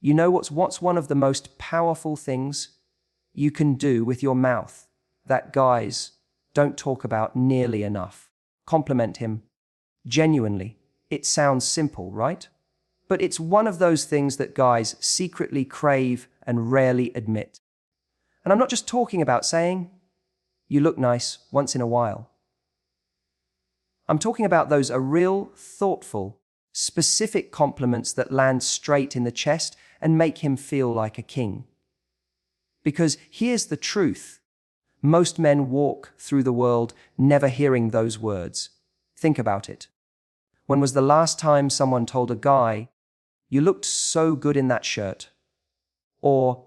You know what's one of the most powerful things you can do with your mouth that guys don't talk about nearly enough? Compliment him. Genuinely. It sounds simple, right? But it's one of those things that guys secretly crave and rarely admit. And I'm not just talking about saying, "You look nice," once in a while. I'm talking about those real, thoughtful, specific compliments that land straight in the chest and make him feel like a king. Because here's the truth. Most men walk through the world never hearing those words. Think about it. When was the last time someone told a guy, "You looked so good in that shirt"? Or,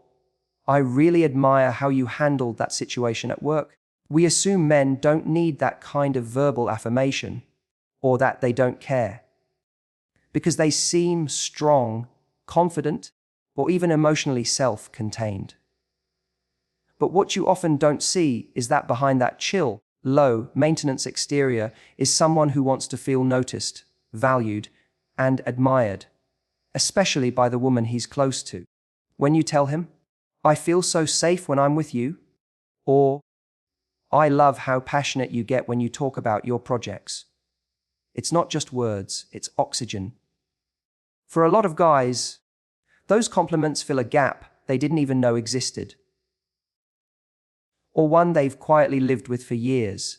"I really admire how you handled that situation at work"? We assume men don't need that kind of verbal affirmation, or that they don't care, because they seem strong, confident, or even emotionally self-contained. But what you often don't see is that behind that chill, low-maintenance exterior is someone who wants to feel noticed, valued, and admired, especially by the woman he's close to. When you tell him, "I feel so safe when I'm with you," or "I love how passionate you get when you talk about your projects," it's not just words, it's oxygen. For a lot of guys, those compliments fill a gap they didn't even know existed, or one they've quietly lived with for years.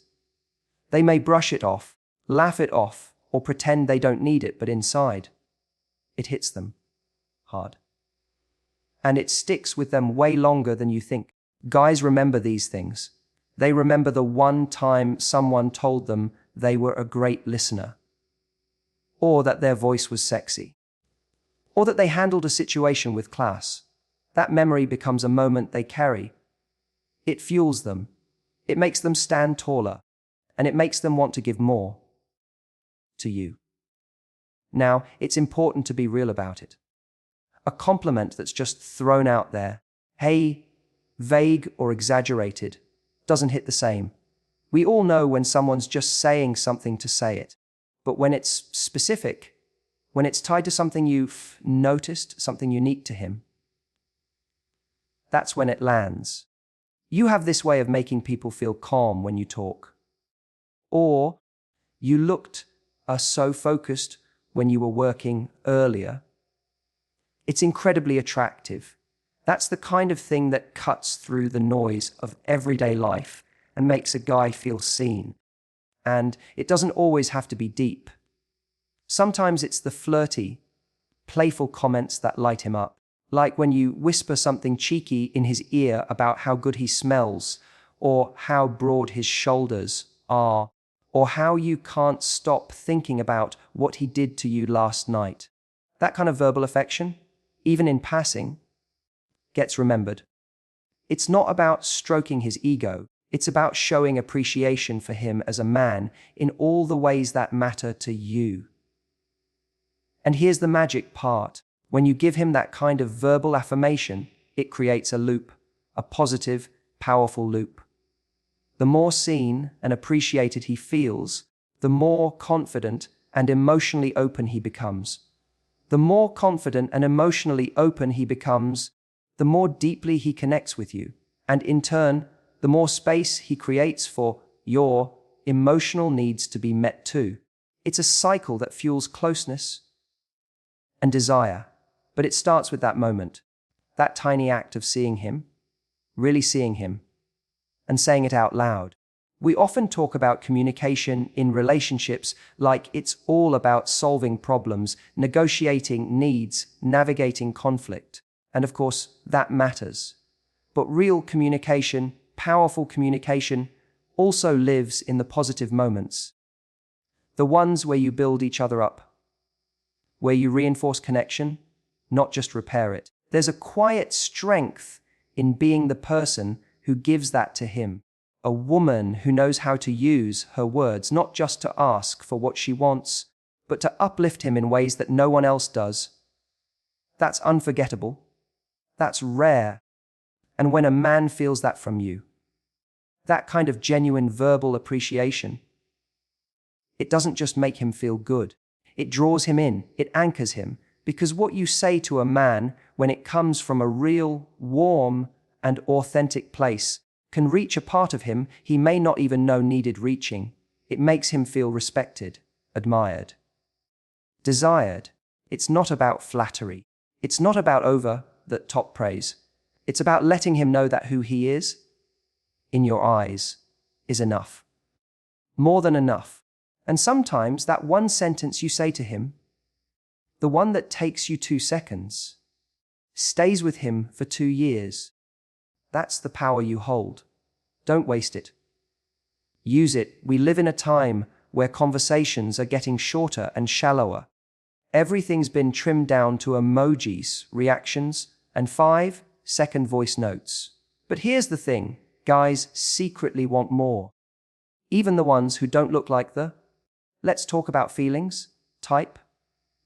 They may brush it off, laugh it off, or pretend they don't need it, but inside, it hits them hard. And it sticks with them way longer than you think. Guys remember these things. They remember the one time someone told them they were a great listener, or that their voice was sexy, or that they handled a situation with class. That memory becomes a moment they carry. It fuels them. It makes them stand taller, and it makes them want to give more to you. Now, it's important to be real about it. A compliment that's just thrown out there, hey, vague or exaggerated, doesn't hit the same. We all know when someone's just saying something to say it. But when it's specific, when it's tied to something you've noticed, something unique to him, that's when it lands. You have this way of making people feel calm when you talk. Or you looked so focused when you were working earlier. It's incredibly attractive. That's the kind of thing that cuts through the noise of everyday life and makes a guy feel seen. And it doesn't always have to be deep. Sometimes it's the flirty, playful comments that light him up, like when you whisper something cheeky in his ear about how good he smells, or how broad his shoulders are, or how you can't stop thinking about what he did to you last night. That kind of verbal affection, even in passing, gets remembered. It's not about stroking his ego. It's about showing appreciation for him as a man in all the ways that matter to you. And here's the magic part. When you give him that kind of verbal affirmation, it creates a loop, a positive, powerful loop. The more seen and appreciated he feels, the more confident and emotionally open he becomes. The more confident and emotionally open he becomes, the more deeply he connects with you, and in turn, the more space he creates for your emotional needs to be met too. It's a cycle that fuels closeness and desire, but it starts with that moment, that tiny act of seeing him, really seeing him, and saying it out loud. We often talk about communication in relationships like it's all about solving problems, negotiating needs, navigating conflict. And of course, that matters. But real communication, powerful communication, also lives in the positive moments. The ones where you build each other up, where you reinforce connection, not just repair it. There's a quiet strength in being the person who gives that to him. A woman who knows how to use her words, not just to ask for what she wants, but to uplift him in ways that no one else does. That's unforgettable. That's rare. And when a man feels that from you, that kind of genuine verbal appreciation, it doesn't just make him feel good. It draws him in, it anchors him, because what you say to a man when it comes from a real, warm, and authentic place, can reach a part of him he may not even know needed reaching. It makes him feel respected, admired, desired. It's not about flattery. It's not about over-the-top praise. It's about letting him know that who he is, in your eyes, is enough. More than enough. And sometimes that one sentence you say to him, the one that takes you 2 seconds, stays with him for 2 years. That's the power you hold. Don't waste it. Use it. We live in a time where conversations are getting shorter and shallower. Everything's been trimmed down to emojis, reactions, and 5-second voice notes. But here's the thing, guys secretly want more. Even the ones who don't look like the let's talk about feelings type.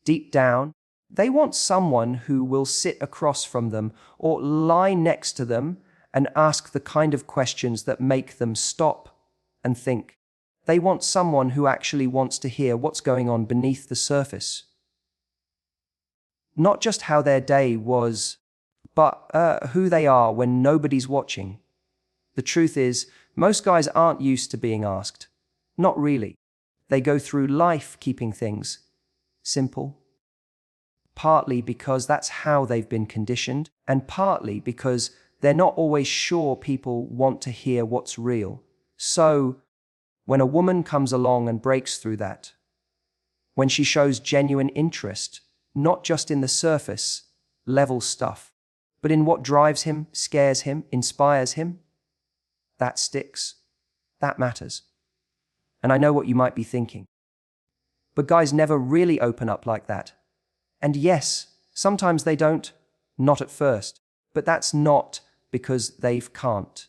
Deep down, they want someone who will sit across from them or lie next to them and ask the kind of questions that make them stop and think. They want someone who actually wants to hear what's going on beneath the surface. Not just how their day was, but who they are when nobody's watching. The truth is, most guys aren't used to being asked. Not really. They go through life keeping things simple. Partly because that's how they've been conditioned, and partly because they're not always sure people want to hear what's real. So, when a woman comes along and breaks through that, when she shows genuine interest, not just in the surface level stuff, but in what drives him, scares him, inspires him, that sticks. That matters. And I know what you might be thinking. But guys never really open up like that. And yes, sometimes they don't, not at first, but that's not because they can't.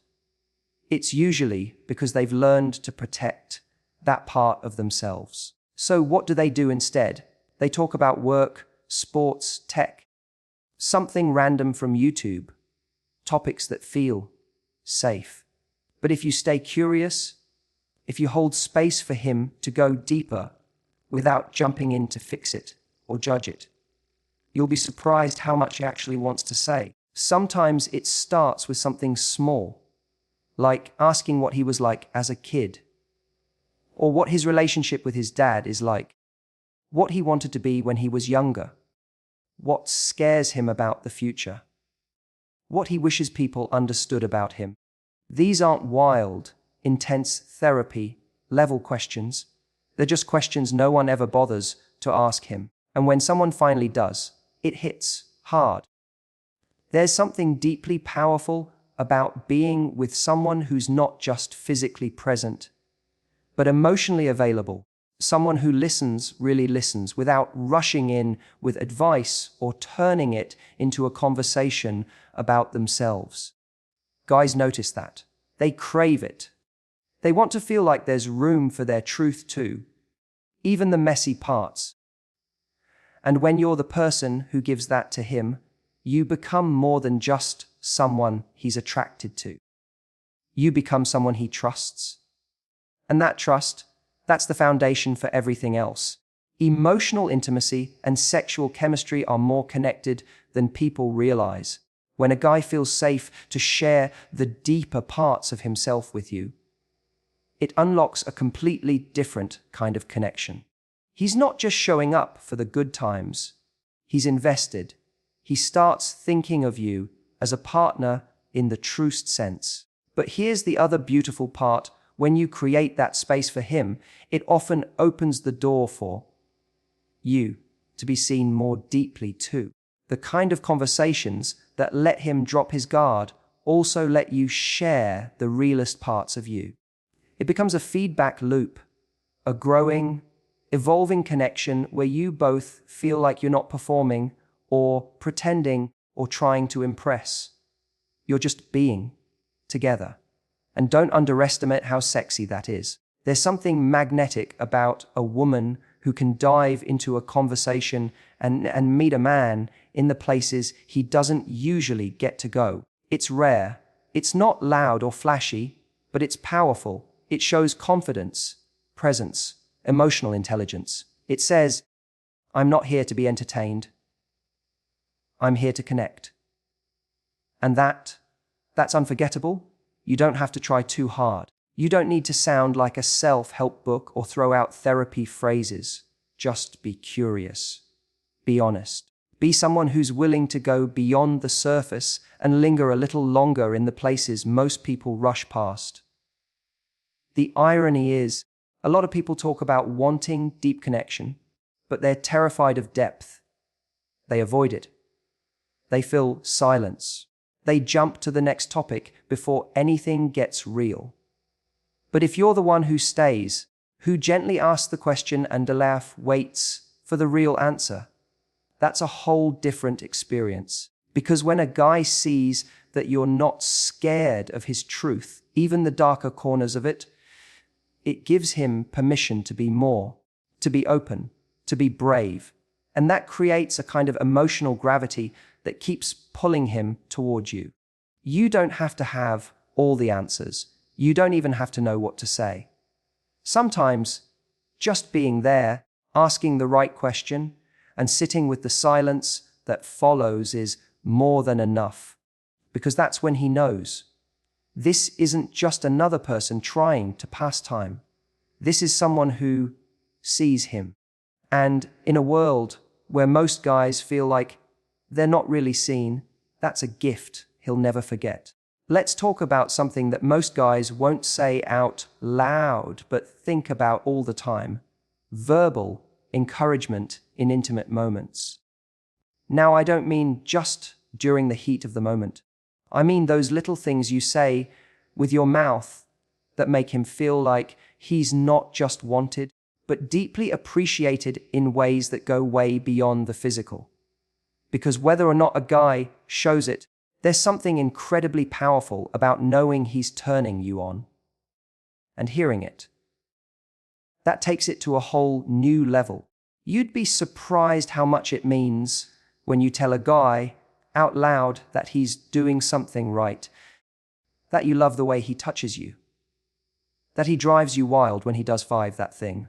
It's usually because they've learned to protect that part of themselves. So what do they do instead? They talk about work, sports, tech, something random from YouTube, topics that feel safe. But if you stay curious, if you hold space for him to go deeper without jumping in to fix it or judge it, you'll be surprised how much he actually wants to say. Sometimes it starts with something small, like asking what he was like as a kid, or what his relationship with his dad is like, what he wanted to be when he was younger, what scares him about the future, what he wishes people understood about him. These aren't wild, intense therapy level questions. They're just questions no one ever bothers to ask him. And when someone finally does, it hits hard. There's something deeply powerful about being with someone who's not just physically present, but emotionally available. Someone who listens, really listens, without rushing in with advice or turning it into a conversation about themselves. Guys notice that. They crave it. They want to feel like there's room for their truth too, even the messy parts. And when you're the person who gives that to him, you become more than just someone he's attracted to. You become someone he trusts. And that trust, that's the foundation for everything else. Emotional intimacy and sexual chemistry are more connected than people realize. When a guy feels safe to share the deeper parts of himself with you, it unlocks a completely different kind of connection. He's not just showing up for the good times. He's invested. He starts thinking of you as a partner in the truest sense. But here's the other beautiful part. When you create that space for him, it often opens the door for you to be seen more deeply too. The kind of conversations that let him drop his guard also let you share the realest parts of you. It becomes a feedback loop, a growing, evolving connection where you both feel like you're not performing or pretending or trying to impress. You're just being together. And don't underestimate how sexy that is. There's something magnetic about a woman who can dive into a conversation and meet a man in the places he doesn't usually get to go. It's rare. It's not loud or flashy, but it's powerful. It shows confidence, presence, emotional intelligence. It says, I'm not here to be entertained. I'm here to connect. And that's unforgettable. You don't have to try too hard. You don't need to sound like a self-help book or throw out therapy phrases. Just be curious. Be honest. Be someone who's willing to go beyond the surface and linger a little longer in the places most people rush past. The irony is, a lot of people talk about wanting deep connection, but they're terrified of depth. They avoid it. They fill silence. They jump to the next topic before anything gets real. But if you're the one who stays, who gently asks the question and waits for the real answer, that's a whole different experience. Because when a guy sees that you're not scared of his truth, even the darker corners of it, it gives him permission to be more, to be open, to be brave. And that creates a kind of emotional gravity that keeps pulling him towards you. You don't have to have all the answers. You don't even have to know what to say. Sometimes, just being there, asking the right question, and sitting with the silence that follows is more than enough. Because that's when he knows. This isn't just another person trying to pass time. This is someone who sees him. And in a world where most guys feel like they're not really seen, that's a gift he'll never forget. Let's talk about something that most guys won't say out loud, but think about all the time. Verbal encouragement in intimate moments. Now, I don't mean just during the heat of the moment. I mean those little things you say with your mouth that make him feel like he's not just wanted, but deeply appreciated in ways that go way beyond the physical. Because whether or not a guy shows it, there's something incredibly powerful about knowing he's turning you on and hearing it. That takes it to a whole new level. You'd be surprised how much it means when you tell a guy out loud that he's doing something right, that you love the way he touches you, that he drives you wild when he does that thing,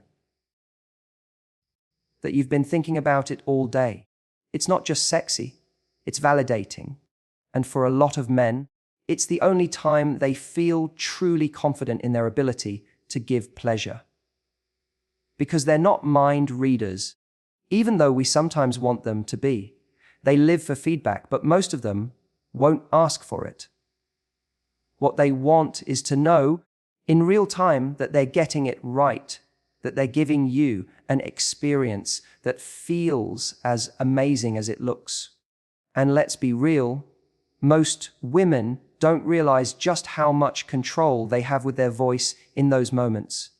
that you've been thinking about it all day. It's not just sexy, it's validating. And for a lot of men, it's the only time they feel truly confident in their ability to give pleasure. Because they're not mind readers, even though we sometimes want them to be. They live for feedback, but most of them won't ask for it. What they want is to know in real time that they're getting it right, that they're giving you an experience that feels as amazing as it looks. And let's be real, most women don't realize just how much control they have with their voice in those moments.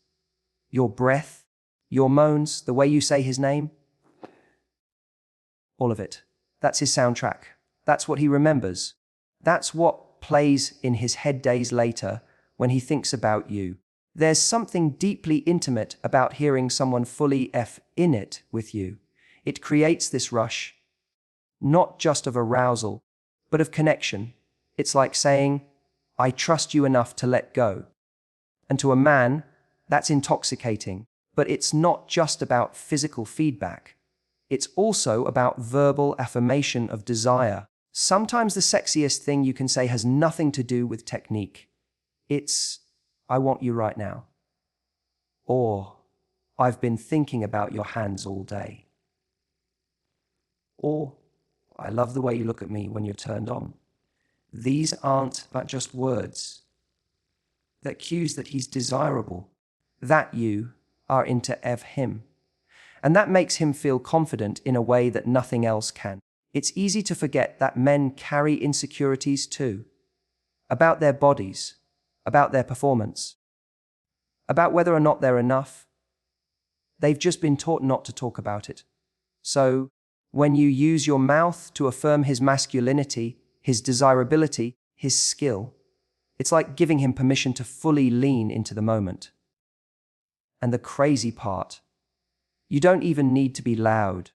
Your breath, your moans, the way you say his name, all of it. That's his soundtrack. That's what he remembers. That's what plays in his head days later when he thinks about you. There's something deeply intimate about hearing someone fully in it with you. It creates this rush, not just of arousal, but of connection. It's like saying, I trust you enough to let go. And to a man, that's intoxicating. But it's not just about physical feedback. It's also about verbal affirmation of desire. Sometimes the sexiest thing you can say has nothing to do with technique. It's, I want you right now. Or, I've been thinking about your hands all day. Or, I love the way you look at me when you're turned on. These aren't but just words. They're cues that he's desirable, that you are into him. And that makes him feel confident in a way that nothing else can. It's easy to forget that men carry insecurities too. About their bodies, about their performance, about whether or not they're enough. They've just been taught not to talk about it. So, when you use your mouth to affirm his masculinity, his desirability, his skill, it's like giving him permission to fully lean into the moment. And the crazy part, you don't even need to be loud.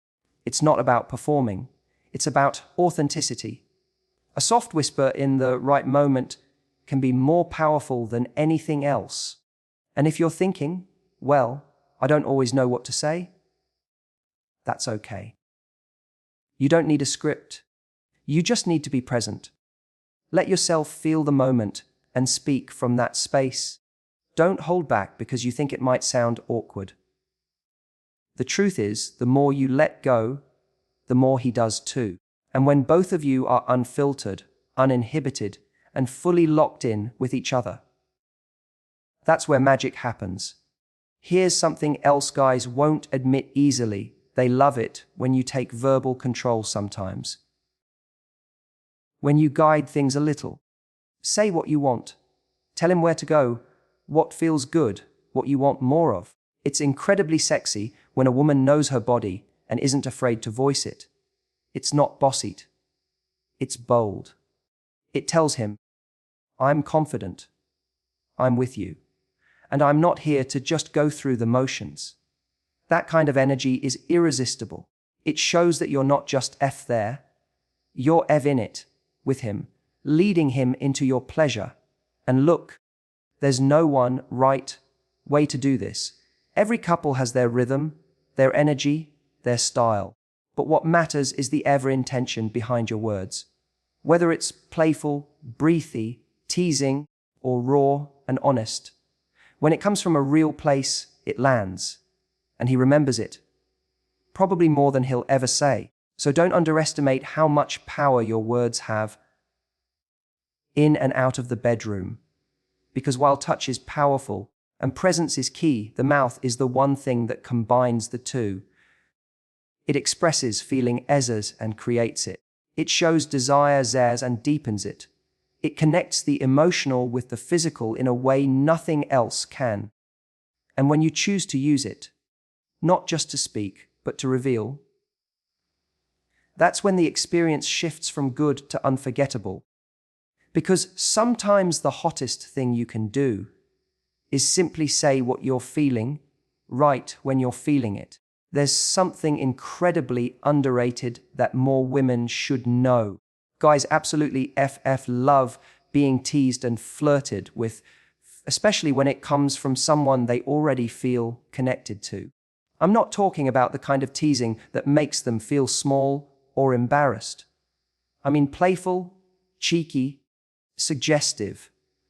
It's not about performing. It's about authenticity. A soft whisper in the right moment can be more powerful than anything else. And if you're thinking, well, I don't always know what to say, that's okay. You don't need a script. You just need to be present. Let yourself feel the moment and speak from that space. Don't hold back because you think it might sound awkward. The truth is, the more you let go, the more he does too. And when both of you are unfiltered, uninhibited, and fully locked in with each other, that's where magic happens. Here's something else guys won't admit easily. They love it when you take verbal control sometimes. When you guide things a little. Say what you want. Tell him where to go, what feels good, what you want more of. It's incredibly sexy when a woman knows her body and isn't afraid to voice it. It's not bossied. It's bold. It tells him, I'm confident. I'm with you. And I'm not here to just go through the motions. That kind of energy is irresistible. It shows that you're not just F there, you're Ev in it, with him, leading him into your pleasure. And look, there's no one right way to do this. Every couple has their rhythm, their energy, their style. But what matters is the ever intention behind your words. Whether it's playful, breathy, teasing, or raw and honest. When it comes from a real place, it lands. And he remembers it. Probably more than he'll ever say. So don't underestimate how much power your words have in and out of the bedroom. Because while touch is powerful and presence is key, the mouth is the one thing that combines the two. It expresses feeling ezers and creates it. It shows desire zers and deepens it. It connects the emotional with the physical in a way nothing else can. And when you choose to use it, not just to speak, but to reveal, that's when the experience shifts from good to unforgettable. Because sometimes the hottest thing you can do is simply say what you're feeling, right when you're feeling it. There's something incredibly underrated that more women should know. Guys absolutely love being teased and flirted with, especially when it comes from someone they already feel connected to. I'm not talking about the kind of teasing that makes them feel small or embarrassed. I mean playful, cheeky, suggestive,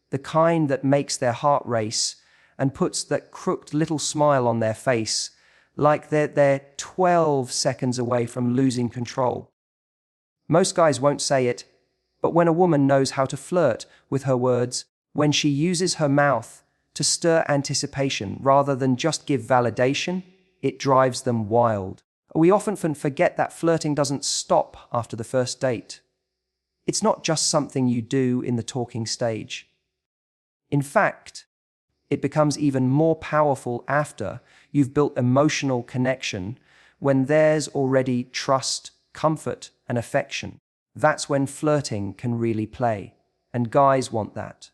the kind that makes their heart race and puts that crooked little smile on their face like they're 12 seconds away from losing control. Most guys won't say it, but when a woman knows how to flirt with her words, when she uses her mouth to stir anticipation rather than just give validation, it drives them wild. We often forget that flirting doesn't stop after the first date. It's not just something you do in the talking stage. In fact, it becomes even more powerful after you've built emotional connection, when there's already trust, comfort, and affection. That's when flirting can really play, and guys want that.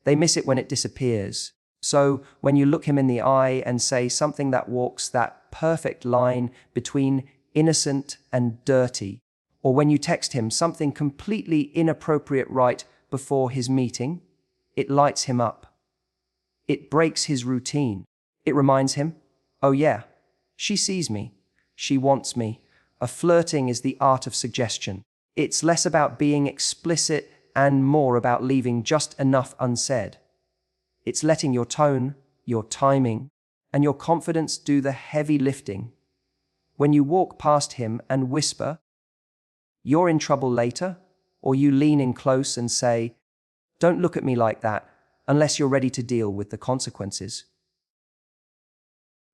They miss it when it disappears. So when you look him in the eye and say something that walks that perfect line between innocent and dirty, or when you text him something completely inappropriate right before his meeting, it lights him up. It breaks his routine. It reminds him, oh yeah, she sees me. She wants me. Flirting is the art of suggestion. It's less about being explicit and more about leaving just enough unsaid. It's letting your tone, your timing, and your confidence do the heavy lifting. When you walk past him and whisper, you're in trouble later, or you lean in close and say, don't look at me like that, unless you're ready to deal with the consequences.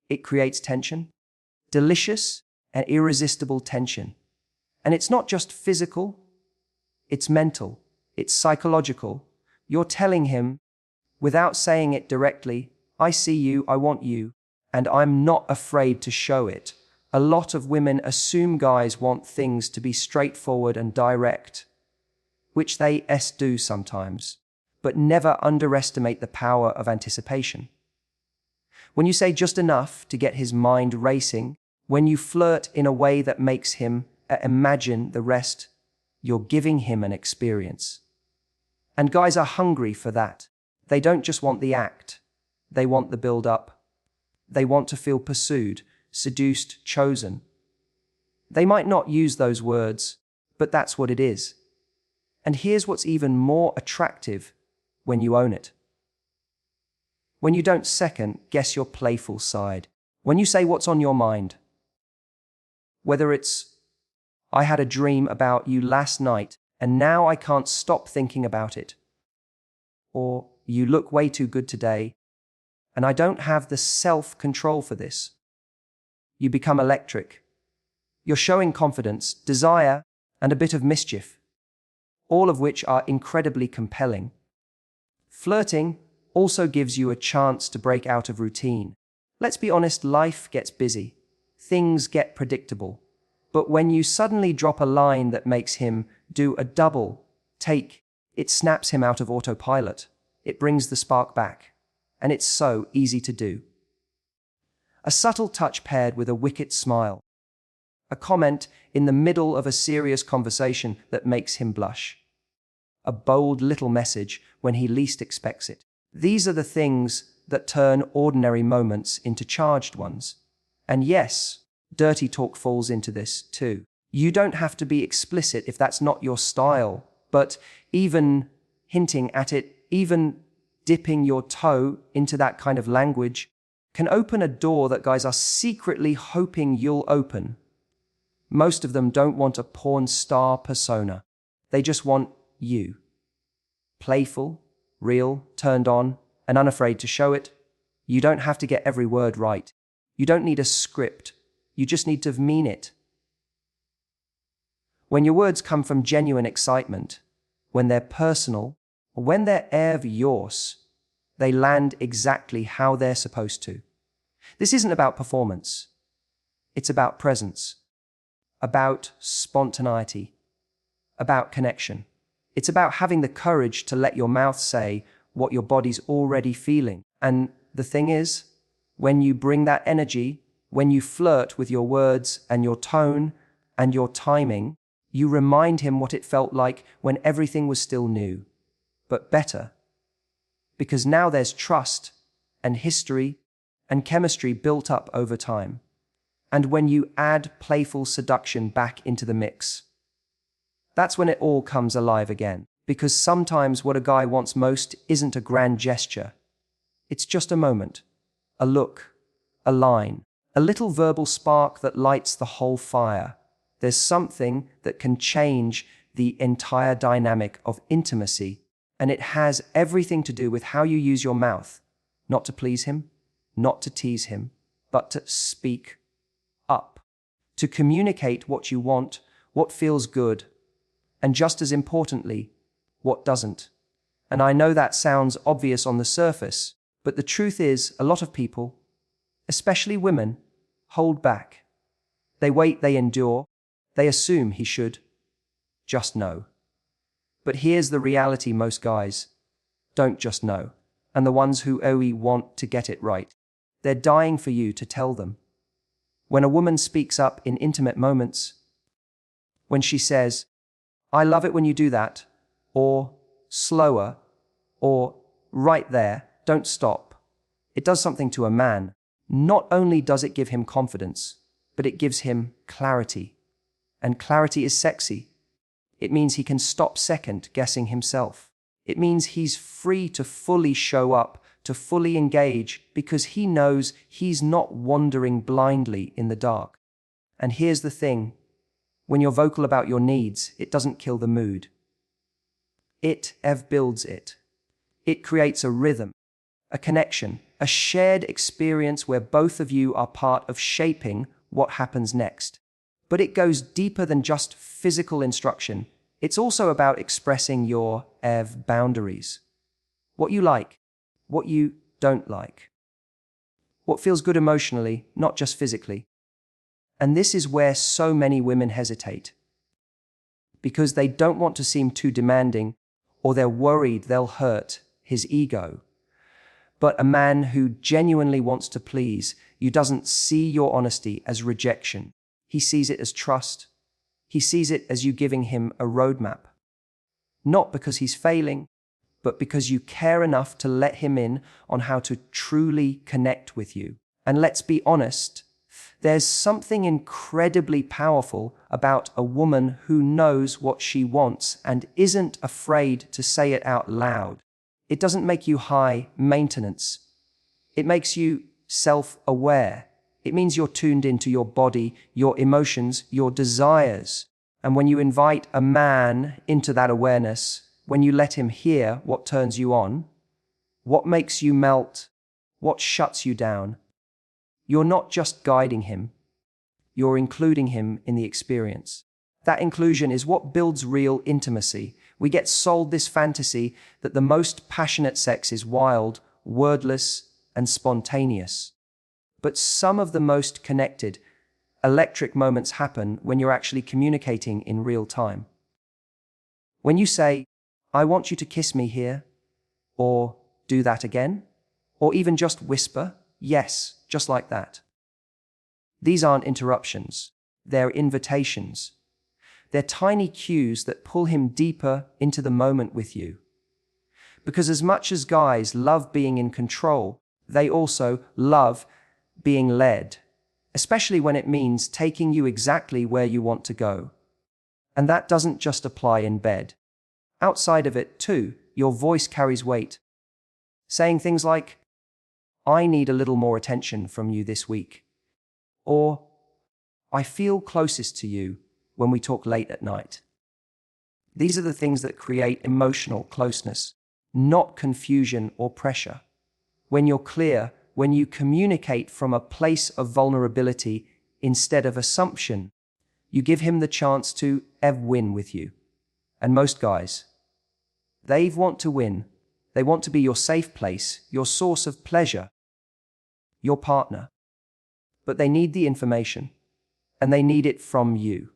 It creates tension, delicious and irresistible tension. And it's not just physical, it's mental, it's psychological. You're telling him, without saying it directly, I see you, I want you, and I'm not afraid to show it. A lot of women assume guys want things to be straightforward and direct, which they do sometimes. But never underestimate the power of anticipation. When you say just enough to get his mind racing, when you flirt in a way that makes him imagine the rest, you're giving him an experience. And guys are hungry for that. They don't just want the act. They want the build-up. They want to feel pursued, seduced, chosen. They might not use those words, but that's what it is. And here's what's even more attractive when you own it. When you don't second guess your playful side. When you say what's on your mind. Whether it's, I had a dream about you last night and now I can't stop thinking about it. Or, you look way too good today and I don't have the self-control for this. You become electric. You're showing confidence, desire, and a bit of mischief, all of which are incredibly compelling. Flirting also gives you a chance to break out of routine. Let's be honest, life gets busy. Things get predictable. But when you suddenly drop a line that makes him do a double take, it snaps him out of autopilot. It brings the spark back. And it's so easy to do. A subtle touch paired with a wicked smile. A comment in the middle of a serious conversation that makes him blush. A bold little message when he least expects it. These are the things that turn ordinary moments into charged ones. And yes, dirty talk falls into this too. You don't have to be explicit if that's not your style, but even hinting at it, even dipping your toe into that kind of language, can open a door that guys are secretly hoping you'll open. Most of them don't want a porn star persona. They just want you. Playful, real, turned on, and unafraid to show it. You don't have to get every word right. You don't need a script. You just need to mean it. When your words come from genuine excitement, when they're personal, or when they're yours, they land exactly how they're supposed to. This isn't about performance. It's about presence, about spontaneity, about connection. It's about having the courage to let your mouth say what your body's already feeling. And the thing is, when you bring that energy, when you flirt with your words and your tone and your timing, you remind him what it felt like when everything was still new, but better. Because now there's trust and history and chemistry built up over time. And when you add playful seduction back into the mix, that's when it all comes alive again. Because sometimes what a guy wants most isn't a grand gesture. It's just a moment, a look, a line, a little verbal spark that lights the whole fire. There's something that can change the entire dynamic of intimacy, and it has everything to do with how you use your mouth, not to please him, not to tease him, but to speak up, to communicate what you want, what feels good, and just as importantly, what doesn't. And I know that sounds obvious on the surface, but the truth is a lot of people, especially women, hold back. They wait, they endure, they assume he should just know. But here's the reality: most guys don't just know. And the ones who want to get it right, they're dying for you to tell them. When a woman speaks up in intimate moments, when she says, I love it when you do that, or slower, or right there, don't stop, it does something to a man. Not only does it give him confidence, but it gives him clarity. And clarity is sexy. It means he can stop second guessing himself. It means he's free to fully show up, to fully engage, because he knows he's not wandering blindly in the dark. And here's the thing: when you're vocal about your needs, it doesn't kill the mood. It builds it. It creates a rhythm, a connection, a shared experience where both of you are part of shaping what happens next. But it goes deeper than just physical instruction. It's also about expressing your boundaries. What you like, what you don't like. What feels good emotionally, not just physically. And this is where so many women hesitate. Because they don't want to seem too demanding, or they're worried they'll hurt his ego. But a man who genuinely wants to please you doesn't see your honesty as rejection. He sees it as trust. He sees it as you giving him a roadmap. Not because he's failing, but because you care enough to let him in on how to truly connect with you. And let's be honest, There's something incredibly powerful about a woman who knows what she wants and isn't afraid to say it out loud. It doesn't make you high maintenance. It makes you self-aware. It means you're tuned into your body, your emotions, your desires. And when you invite a man into that awareness, when you let him hear what turns you on, what makes you melt, what shuts you down, you're not just guiding him, you're including him in the experience. That inclusion is what builds real intimacy. We get sold this fantasy that the most passionate sex is wild, wordless, and spontaneous. But some of the most connected, electric moments happen when you're actually communicating in real time. When you say, "I want you to kiss me here," or "do that again," or even just whisper, "yes," just like that. These aren't interruptions, they're invitations. They're tiny cues that pull him deeper into the moment with you. Because as much as guys love being in control, they also love being led, especially when it means taking you exactly where you want to go. And that doesn't just apply in bed. Outside of it, too, your voice carries weight. Saying things like, "I need a little more attention from you this week," or "I feel closest to you when we talk late at night." These are the things that create emotional closeness, not confusion or pressure. When you're clear, when you communicate from a place of vulnerability instead of assumption, you give him the chance to win with you. And most guys, they want to win. They want to be your safe place, your source of pleasure, your partner. But they need the information, and they need it from you.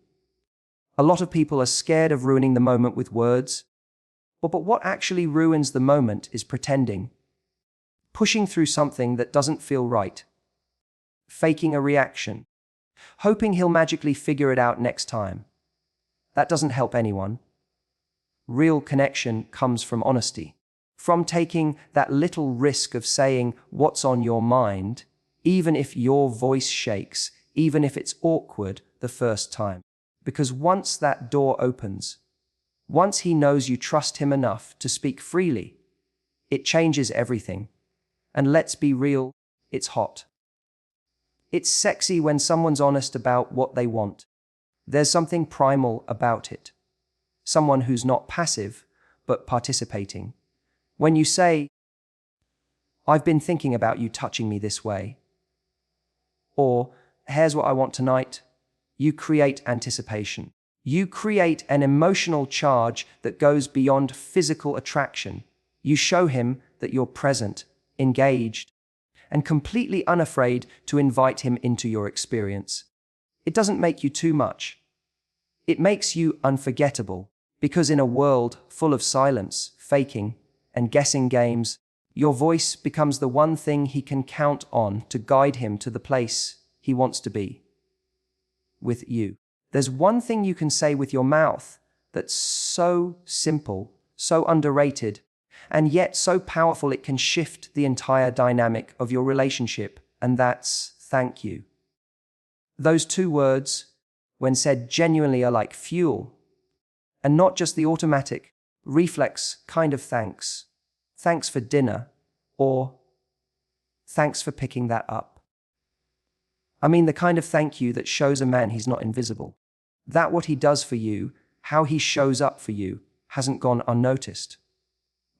A lot of people are scared of ruining the moment with words, but what actually ruins the moment is pretending, pushing through something that doesn't feel right, faking a reaction, hoping he'll magically figure it out next time. That doesn't help anyone. Real connection comes from honesty, from taking that little risk of saying what's on your mind, even if your voice shakes, even if it's awkward the first time. Because once that door opens, once he knows you trust him enough to speak freely, it changes everything. And let's be real, it's hot. It's sexy when someone's honest about what they want. There's something primal about it. Someone who's not passive, but participating. When you say, "I've been thinking about you touching me this way," or "Here's what I want tonight," you create anticipation. You create an emotional charge that goes beyond physical attraction. You show him that you're present, engaged, and completely unafraid to invite him into your experience. It doesn't make you too much. It makes you unforgettable, because in a world full of silence, faking, and guessing games, your voice becomes the one thing he can count on to guide him to the place he wants to be. With you. There's one thing you can say with your mouth that's so simple, so underrated, and yet so powerful it can shift the entire dynamic of your relationship, and that's thank you. Those two words, when said genuinely, are like fuel, and not just the automatic, reflex kind of thanks. Thanks for dinner, or thanks for picking that up. I mean the kind of thank you that shows a man he's not invisible. That what he does for you, how he shows up for you, hasn't gone unnoticed.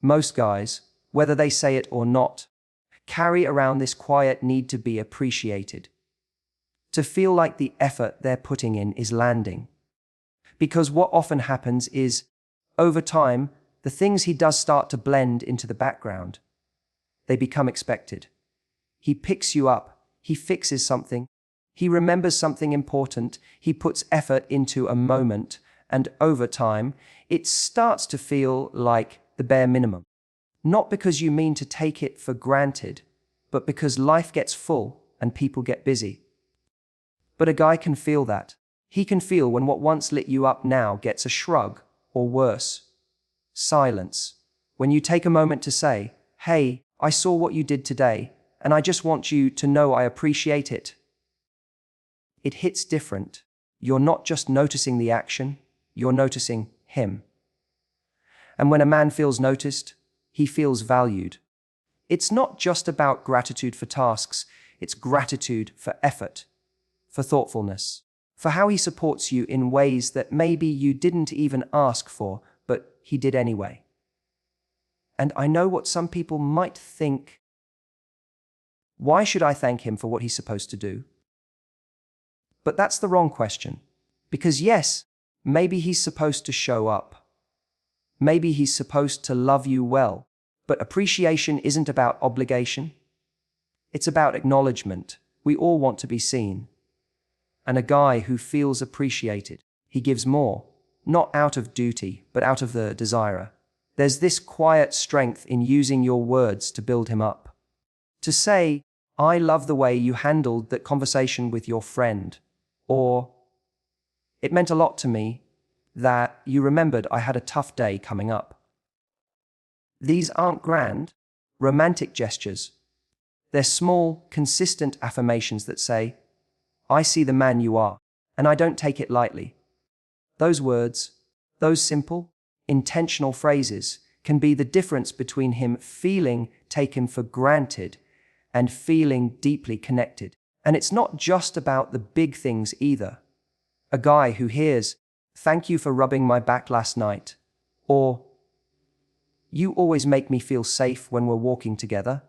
Most guys, whether they say it or not, carry around this quiet need to be appreciated. To feel like the effort they're putting in is landing. Because what often happens is, over time, the things he does start to blend into the background. They become expected. He picks you up, he fixes something, he remembers something important, he puts effort into a moment, and over time, it starts to feel like the bare minimum. Not because you mean to take it for granted, but because life gets full and people get busy. But a guy can feel that. He can feel when what once lit you up now gets a shrug, or worse, silence. When you take a moment to say, "Hey, I saw what you did today, and I just want you to know I appreciate it." it hits different. You're not just noticing the action, you're noticing him. And when a man feels noticed, he feels valued. It's not just about gratitude for tasks, it's gratitude for effort, for thoughtfulness, for how he supports you in ways that maybe you didn't even ask for, but he did anyway. And I know what some people might think. Why should I thank him for what he's supposed to do? But that's the wrong question. Because yes, maybe he's supposed to show up. Maybe he's supposed to love you well. But appreciation isn't about obligation. It's about acknowledgement. We all want to be seen. And a guy who feels appreciated, he gives more, not out of duty, but out of the desire. There's this quiet strength in using your words to build him up. To say, I love the way you handled that conversation with your friend, or it meant a lot to me that you remembered I had a tough day coming up. These aren't grand, romantic gestures. They're small, consistent affirmations that say, I see the man you are, and I don't take it lightly. Those words, those simple, intentional phrases can be the difference between him feeling taken for granted and feeling deeply connected. And it's not just about the big things either. A guy who hears, thank you for rubbing my back last night, or you always make me feel safe when we're walking together,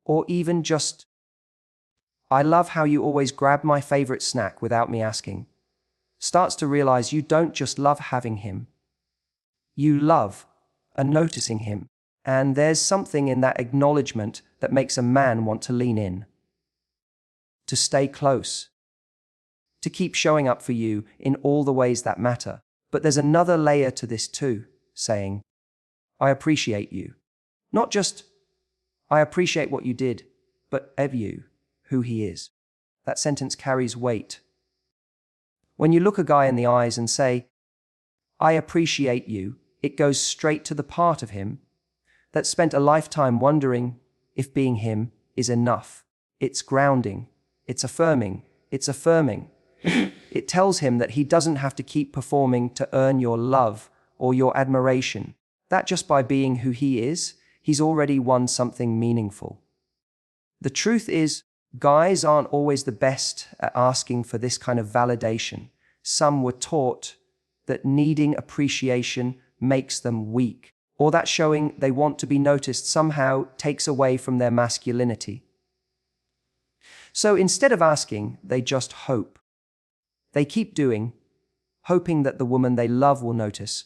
or even just, I love how you always grab my favorite snack without me asking, starts to realize you don't just love having him. You love noticing him. And there's something in that acknowledgement that makes a man want to lean in, to stay close, to keep showing up for you in all the ways that matter. But there's another layer to this too, saying, I appreciate you. Not just, I appreciate what you did, but of you, who he is. That sentence carries weight. When you look a guy in the eyes and say, I appreciate you, it goes straight to the part of him that spent a lifetime wondering if being him is enough. It's grounding. It's affirming. It's affirming. It tells him that he doesn't have to keep performing to earn your love or your admiration. That just by being who he is, he's already won something meaningful. The truth is, guys aren't always the best at asking for this kind of validation. Some were taught that needing appreciation makes them weak, or that showing they want to be noticed somehow takes away from their masculinity. So instead of asking, they just hope. They keep doing, hoping that the woman they love will notice,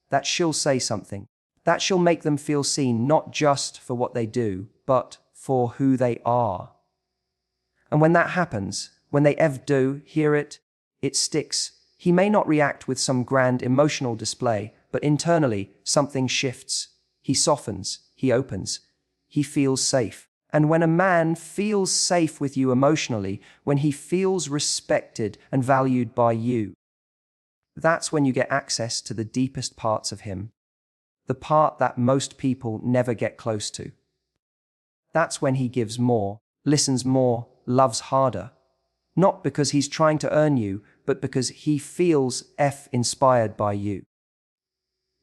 that she'll say something, that she'll make them feel seen not just for what they do, but for who they are. And when that happens, when they do hear it, it sticks. He may not react with some grand emotional display, but internally something shifts. He softens, he opens, he feels safe. And when a man feels safe with you emotionally, when he feels respected and valued by you, that's when you get access to the deepest parts of him, the part that most people never get close to. That's when he gives more, listens more, loves harder. Not because he's trying to earn you, but because he feels inspired by you.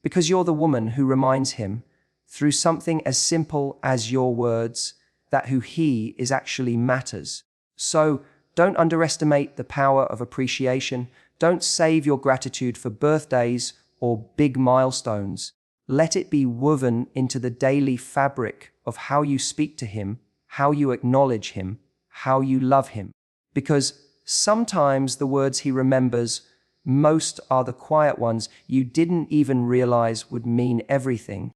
Because you're the woman who reminds him, through something as simple as your words, that who he is actually matters. So, don't underestimate the power of appreciation. Don't save your gratitude for birthdays or big milestones. Let it be woven into the daily fabric of how you speak to him, how you acknowledge him, how you love him. Because sometimes the words he remembers most are the quiet ones you didn't even realize would mean everything.